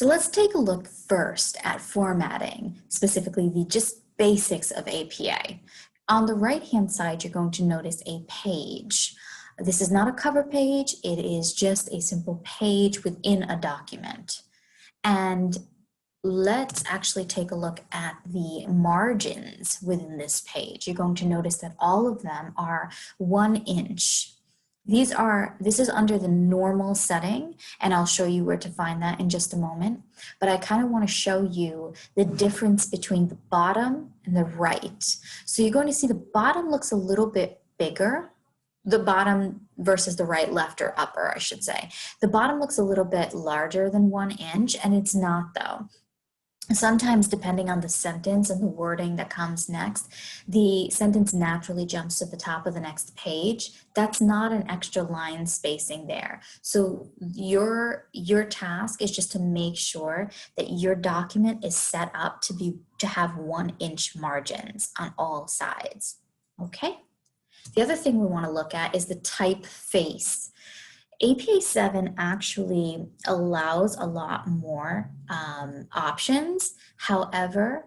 So let's take a look first at formatting, specifically the just basics of APA. On the right-hand side, you're going to notice a page. This is not a cover page, it is just a simple page within a document. And let's actually take a look at the margins within this page. You're going to notice that all of them are 1 inch. This is under the normal setting, and I'll show you where to find that in just a moment. But I kind of want to show you the difference between the bottom and the right. So you're going to see the bottom looks a little bit bigger. The bottom versus the right, left, or upper, I should say. The bottom looks a little bit larger than 1 inch, and it's not though. Sometimes, depending on the sentence and the wording that comes next, the sentence naturally jumps to the top of the next page. That's not an extra line spacing there. So your task is just to make sure that your document is set up to have 1 inch margins on all sides. Okay. The other thing we want to look at is the typeface. APA 7 actually allows a lot more options. However,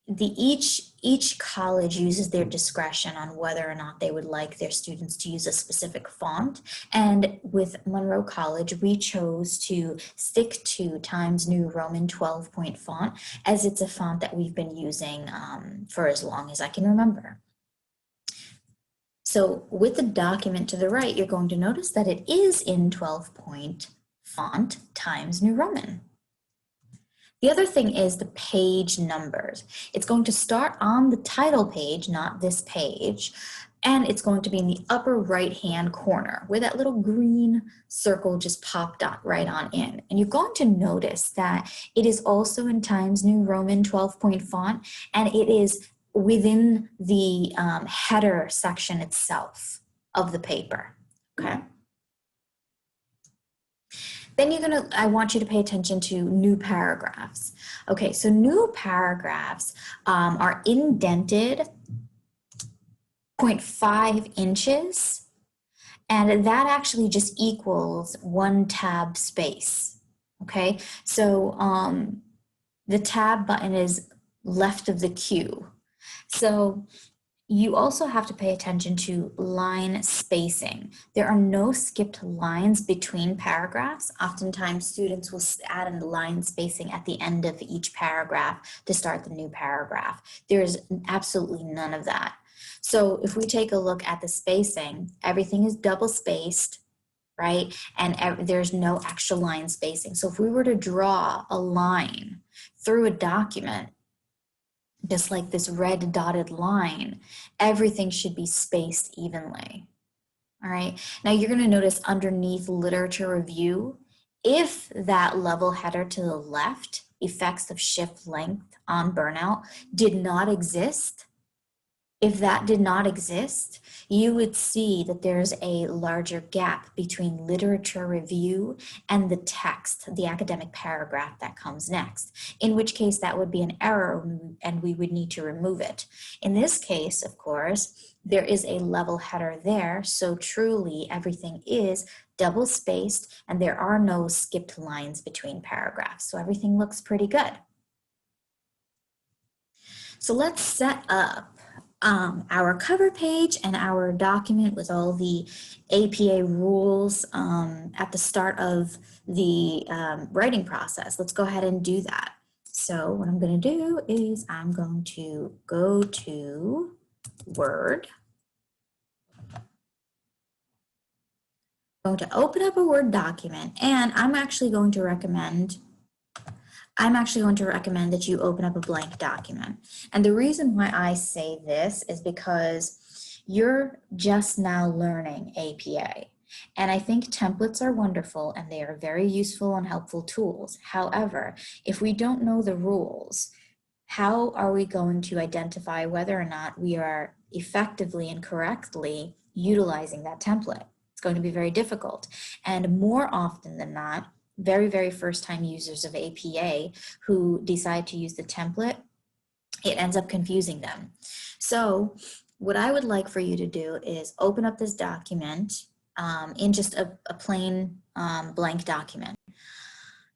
each college uses their discretion on whether or not they would like their students to use a specific font. And with Monroe College, we chose to stick to Times New Roman 12-point font, as it's a font that we've been using for as long as I can remember. So with the document to the right, you're going to notice that it is in 12-point font Times New Roman. The other thing is the page numbers. It's going to start on the title page, not this page, and it's going to be in the upper right-hand corner where that little green circle just popped up right on in. And you're going to notice that it is also in Times New Roman 12-point font, and it is within the header section itself of the paper, okay? Then I want you to pay attention to new paragraphs. Okay, so new paragraphs are indented 0.5 inches, and that actually just equals 1 tab space, okay? So the tab button is left of the queue. So you also have to pay attention to line spacing. There are no skipped lines between paragraphs. Oftentimes students will add in the line spacing at the end of each paragraph to start the new paragraph. There's absolutely none of that. So if we take a look at the spacing, everything is double spaced, right? And there's no extra line spacing. So if we were to draw a line through a document, just like this red dotted line, everything should be spaced evenly. All right, now you're going to notice underneath literature review, if that level header to the left, effects of shift length on burnout, did not exist, if that did not exist, you would see that there's a larger gap between literature review and the text, the academic paragraph that comes next, in which case that would be an error and we would need to remove it. In this case, of course, there is a level header there, so truly everything is double spaced and there are no skipped lines between paragraphs, so everything looks pretty good. So let's set up our cover page and our document with all the APA rules at the start of the writing process. Let's go ahead and do that. So what I'm going to do is I'm going to go to Word. I'm going to open up a Word document, and I'm actually going to recommend that you open up a blank document. And the reason why I say this is because you're just now learning APA. And I think templates are wonderful and they are very useful and helpful tools. However, if we don't know the rules, how are we going to identify whether or not we are effectively and correctly utilizing that template? It's going to be very difficult. And more often than not, very, very first time users of APA who decide to use the template, it ends up confusing them. So what I would like for you to do is open up this document in just a plain blank document.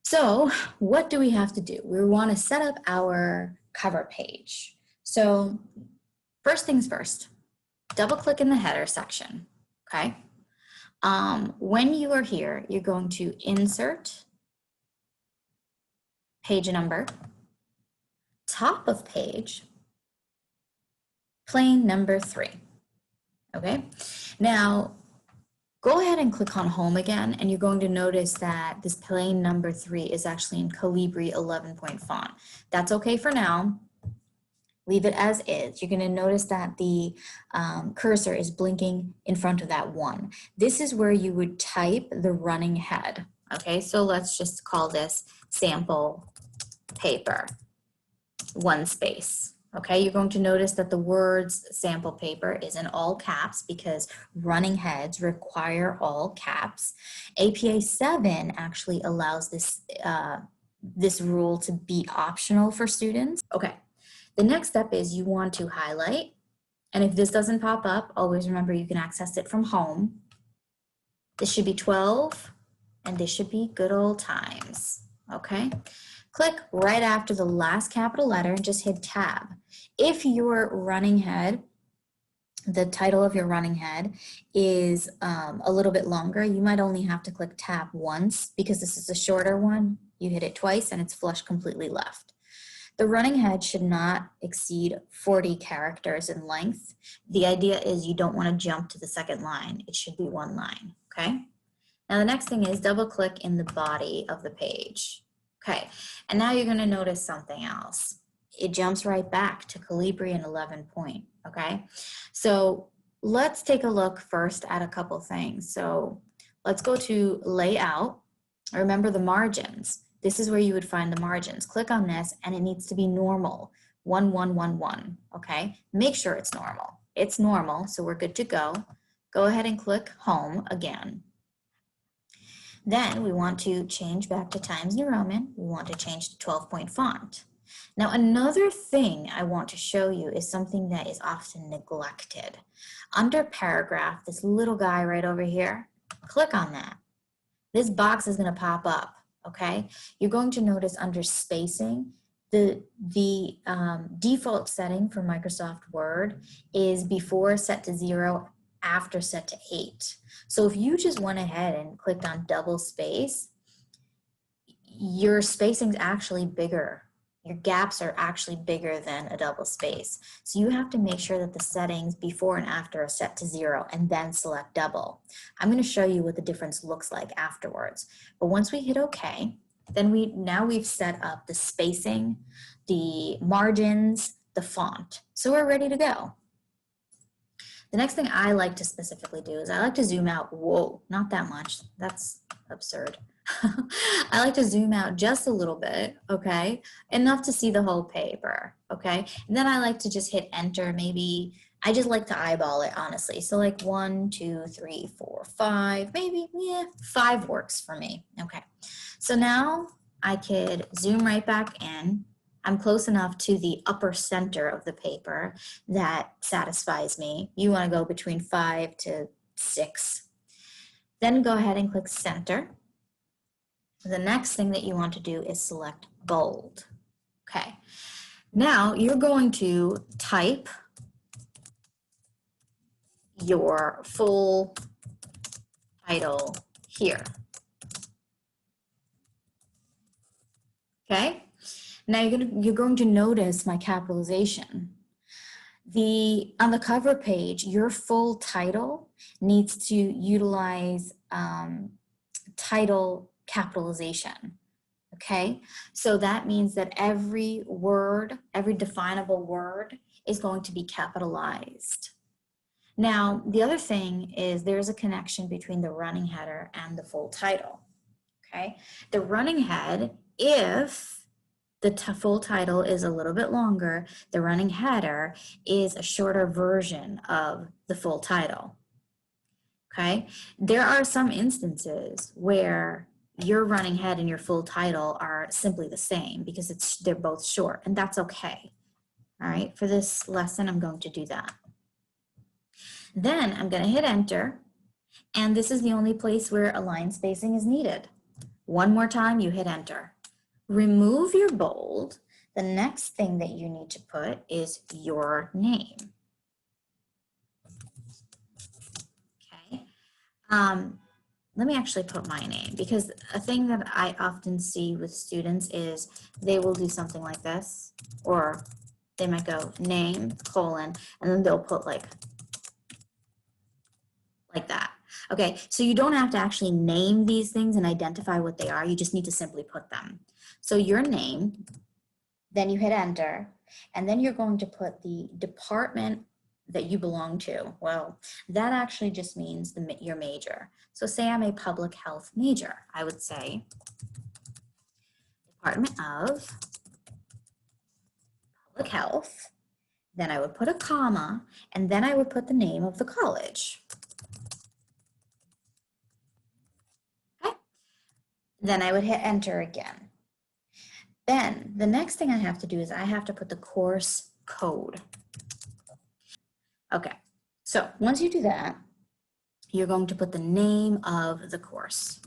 So what do we have to do? We want to set up our cover page. So first things first, double click in the header section, okay? When you are here, you're going to insert page number, top of page, plain number 3, okay? Now, go ahead and click on home again, and you're going to notice that this plain number 3 is actually in Calibri 11-point font. That's okay for now. Leave it as is. You're going to notice that the cursor is blinking in front of that 1. This is where you would type the running head. Okay, so let's just call this sample paper, 1 space. Okay, you're going to notice that the words sample paper is in all caps because running heads require all caps. APA 7 actually allows this, this rule to be optional for students. Okay. The next step is you want to highlight, and if this doesn't pop up, always remember you can access it from home. This should be 12, and this should be good old times, okay? Click right after the last capital letter and just hit tab. If your running head, the title of your running head is a little bit longer, you might only have to click tab once because this is a shorter one. You hit it twice and it's flush completely left. The running head should not exceed 40 characters in length. The idea is you don't want to jump to the second line. It should be 1 line, okay? Now the next thing is double click in the body of the page. Okay, and now you're going to notice something else. It jumps right back to Calibri and 11-point, okay? So let's take a look first at a couple things. So let's go to layout. Remember the margins. This is where you would find the margins. Click on this and it needs to be normal, 1, 1, 1, 1, okay? Make sure it's normal. It's normal, so we're good to go. Go ahead and click home again. Then we want to change back to Times New Roman. We want to change to 12-point font. Now another thing I want to show you is something that is often neglected. Under paragraph, this little guy right over here, click on that. This box is going to pop up. Okay, you're going to notice under spacing, the default setting for Microsoft Word is before set to 0, after set to 8. So if you just went ahead and clicked on double space, your spacing's actually bigger. Your gaps are actually bigger than a double space. So you have to make sure that the settings before and after are set to 0 and then select double. I'm going to show you what the difference looks like afterwards. But once we hit OK, then we've set up the spacing, the margins, the font. So we're ready to go. The next thing I like to specifically do is I like to zoom out. Whoa, not that much. That's absurd. I like to zoom out just a little bit, okay? Enough to see the whole paper, okay? And then I like to just hit enter. Maybe I just like to eyeball it, honestly. So like 1, 2, 3, 4, 5, maybe, yeah, 5 works for me, okay? So now I could zoom right back in. I'm close enough to the upper center of the paper that satisfies me. You want to go between 5 to 6. Then go ahead and click center. The next thing that you want to do is select bold. Okay, now you're going to type your full title here. Okay, now you're going to notice my capitalization. On the cover page, your full title needs to utilize title capitalization, okay? So that means that every word, every definable word is going to be capitalized. Now, the other thing is there's a connection between the running header and the full title, okay? The running head, if the full title is a little bit longer, the running header is a shorter version of the full title, okay? There are some instances where your running head and your full title are simply the same because they're both short, and that's okay. All right, for this lesson, I'm going to do that. Then I'm going to hit enter, and this is the only place where a line spacing is needed. One more time, you hit enter. Remove your bold. The next thing that you need to put is your name. Okay. Let me actually put my name, because a thing that I often see with students is they will do something like this, or they might go name, colon, and then they'll put like that. Okay, so you don't have to actually name these things and identify what they are. You just need to simply put them. So your name, then you hit enter, and then you're going to put the department that you belong to. Well, that actually just means your major. So say I'm a public health major. I would say Department of Public Health. Then I would put a comma, and then I would put the name of the college. Okay. Then I would hit enter again. Then the next thing I have to do is I have to put the course code. Okay, so once you do that, you're going to put the name of the course.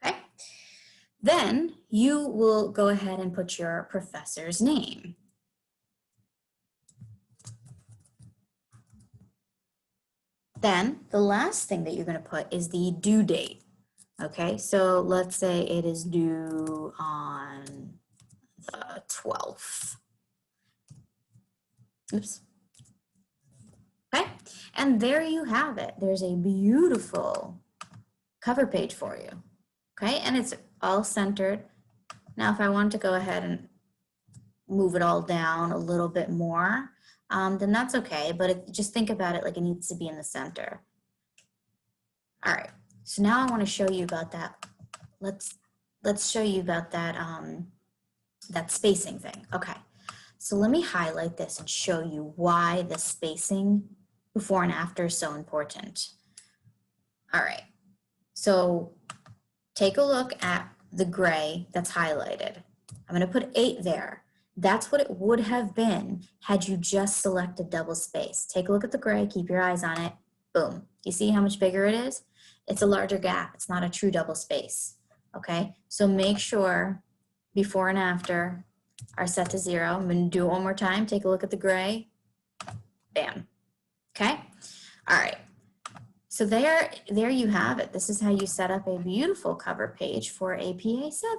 Okay, then you will go ahead and put your professor's name. Then the last thing that you're going to put is the due date. Okay, so let's say it is due on the 12th. Oops. Okay, and there you have it. There's a beautiful cover page for you. Okay, and it's all centered. Now, if I want to go ahead and move it all down a little bit more, then that's okay, but just think about it like it needs to be in the center. All right, so now I want to show you about that. Let's show you about that, that spacing thing. Okay, so let me highlight this and show you why the spacing before and after is so important. All right, so take a look at the gray that's highlighted. I'm going to put 8 there. That's what it would have been had you just selected double space. Take a look at the gray, keep your eyes on it. Boom. You see how much bigger it is? It's a larger gap. It's not a true double space. Okay, so make sure before and after are set to 0. I'm going to do it one more time. Take a look at the gray. Bam. Okay, all right. So there you have it. This is how you set up a beautiful cover page for APA 7.